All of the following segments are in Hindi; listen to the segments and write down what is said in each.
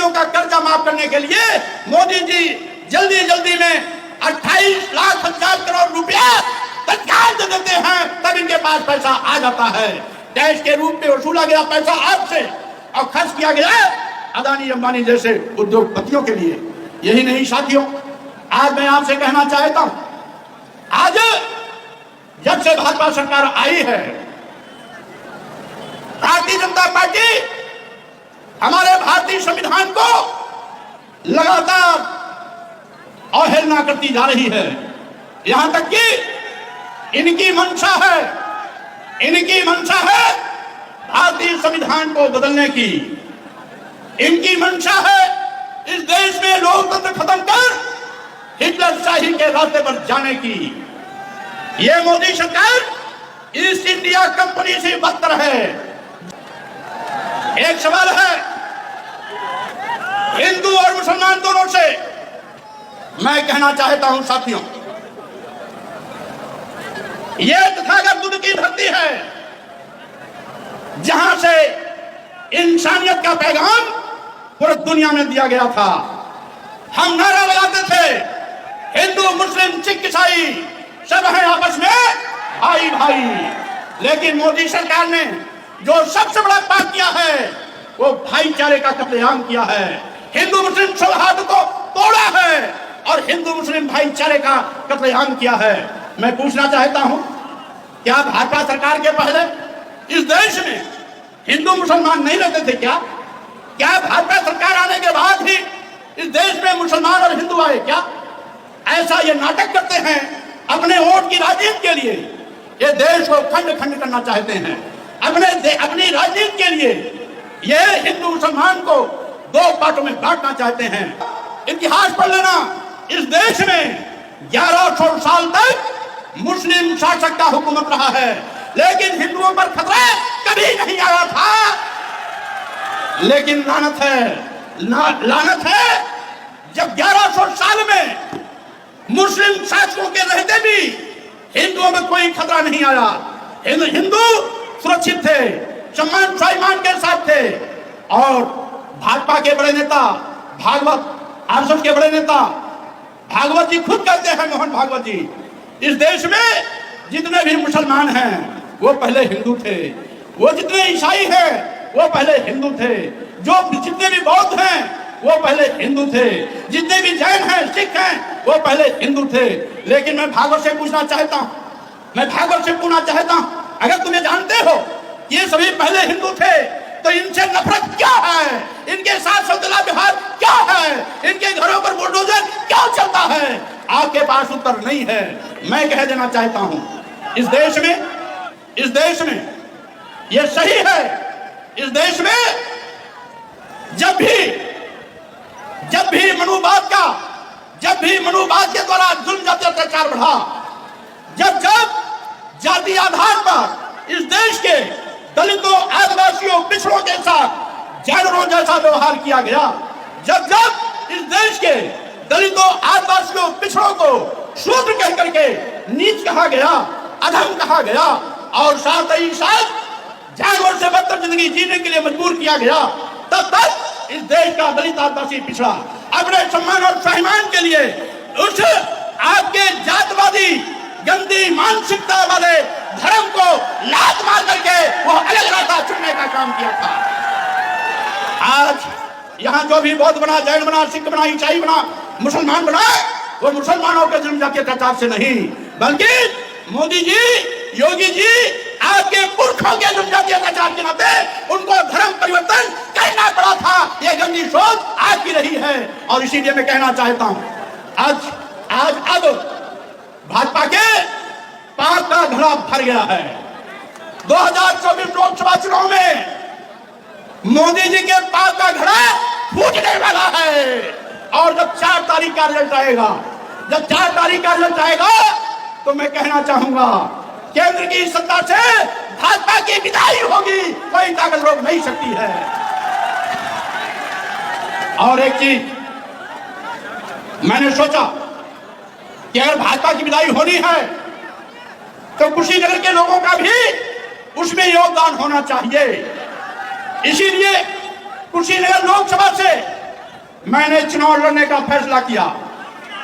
उद्योगपतियों का कर्जा माफ करने के लिए मोदी जी जल्दी जल्दी में 28,50,000 करोड़ रुपया तत्काल दे देते हैं, तब इनके पास पैसा आ जाता है। टैक्स के रूप में वसूला गया पैसा आपसे और खर्च किया गया अदानी अंबानी जैसे उद्योगपतियों के लिए। यही नहीं साथियों, आज मैं आपसे कहना चाहता हूं, आज जब से भाजपा सरकार आई है, भारतीय जनता पार्टी हमारे भारतीय संविधान को लगातार अवहेलना करती जा रही है। यहां तक कि इनकी मंशा है भारतीय संविधान को बदलने की। इनकी मंशा है इस देश में लोकतंत्र खत्म कर हिटलरशाही के रास्ते पर जाने की। यह मोदी सरकार ईस्ट इंडिया कंपनी से बदतर है। एक सवाल है हिंदू और मुसलमान दोनों से, मैं कहना चाहता हूं साथियों, यह तथागत बुद्ध की धरती है जहां से इंसानियत का पैगाम पूरी दुनिया में दिया गया था। हम नारा लगाते थे हिंदू मुस्लिम सिख ईसाई सब हैं आपस में भाई भाई, लेकिन मोदी सरकार ने जो सबसे बड़ा पाप किया है वो भाईचारे का कत्लेआम किया है। हिंदू मुस्लिम सौहार्द को तोड़ा है और हिंदू मुस्लिम भाईचारे का कत्लेआम किया है। मैं पूछना चाहता हूं, क्या भाजपा सरकार के पहले इस देश में हिंदू मुसलमान नहीं रहते थे क्या? क्या भाजपा सरकार आने के बाद ही इस देश में मुसलमान और हिंदू आए क्या? ऐसा ये नाटक करते हैं अपने वोट की राजनीति के लिए। ये देश को खंड खंड करना चाहते हैं अपनी राजनीति के लिए। ये हिंदू मुसलमान को दो पार्टों में बांटना चाहते हैं। इतिहास पढ़ लेना, इस देश में 1100 साल तक मुस्लिम शासक का हुकूमत रहा है, लेकिन हिंदुओं पर खतरा कभी नहीं आया था। लेकिन लानत है जब 1100 साल में मुस्लिम शासकों के रहते भी हिंदुओं में कोई खतरा नहीं आया। हिंदू सुरक्षित थे, सम्मान स्वाभिमान के साथ थे। और भाजपा के बड़े नेता भागवत आरएसएस के बड़े नेता भागवत जी खुद कहते हैं, मोहन भागवत जी, इस देश में जितने भी मुसलमान हैं वो पहले हिंदू थे, वो जितने ईसाई हैं वो पहले हिंदू थे, जो जितने भी बौद्ध हैं वो पहले हिंदू थे, जितने भी जैन हैं सिख हैं वो पहले हिंदू थे। लेकिन मैं भागवत से पूछना चाहता हूं, अगर तुम्हें जानते हो ये सभी पहले हिंदू थे तो इनसे नफरत क्या है? इनके साथ सौतेला व्यवहार क्या है? इनके घरों पर बुलडोजर क्यों चलता है? आपके पास उत्तर नहीं है। मैं कह देना चाहता हूं, इस देश में यह सही है, इस देश में जब भी मनुवाद के द्वारा जुल्म जाति अत्याचार बढ़ा, जब जाति आधार पर इस देश के दलितों, आदिवासियों, पिछड़ों के साथ जानवरों जैसा व्यवहार किया गया, जब इस देश के दलितों, आदिवासियों, पिछड़ों को शूद्र कह करके नीच कहा गया, अधम कहा गया और साथ ही साथ जानवर से बदतर जिंदगी जीने के लिए मजबूर किया गया, तब तक इस देश का दलित, आदिवासी, पिछड़ा अपने सम्मान और स्वाभिमान के लिए उस आपके जातवादी गंदी मानसिकता वाले धर्म को लात मार करके वो अलग रास्ता चुनने का काम किया था। आज यहाँ जो भी बौद्ध बना, जैन बना, सिख बना, ईसाई बना, मुसलमान बना, वो मुसलमानों के जन्म जाति अत्याचार से नहीं, बल्कि मोदी जी, योगी जी, आपके पुरखों के जन्म जाति अत्याचार के नाते उनको धर्म परिवर्तन करना पड़ा था। ये गंदी सोच आपकी रही है और इसीलिए मैं कहना चाहता हूँ, अब भाजपा के पाप का घड़ा भर गया है। 2024 लोकसभा चुनाव में मोदी जी के पाप का घड़ा फूटने वाला है। और जब 4 तारीख का रिजल्ट आएगा, तो मैं कहना चाहूंगा केंद्र की सत्ता से भाजपा की विदाई होगी, कोई ताकत रोक नहीं सकती है। और एक चीज मैंने सोचा कि अगर भाजपा की विदाई होनी है तो कुशीनगर के लोगों का भी उसमें योगदान होना चाहिए। इसीलिए कुशीनगर लोकसभा से मैंने चुनाव लड़ने का फैसला किया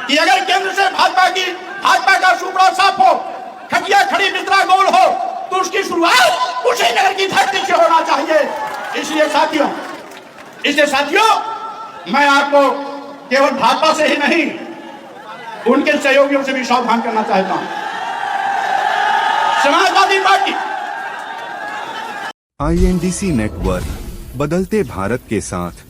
कि अगर केंद्र से भाजपा का सुपड़ा साफ हो, खटिया खड़ी मित्रा गोल हो, तो उसकी शुरुआत कुशीनगर की धरती से होना चाहिए। इसलिए साथियों मैं आपको केवल भाजपा से ही नहीं, उनके सहयोगियों से भी सावधान करना चाहता हूं। समाजवादी पार्टी INDC नेटवर्क, बदलते भारत के साथ।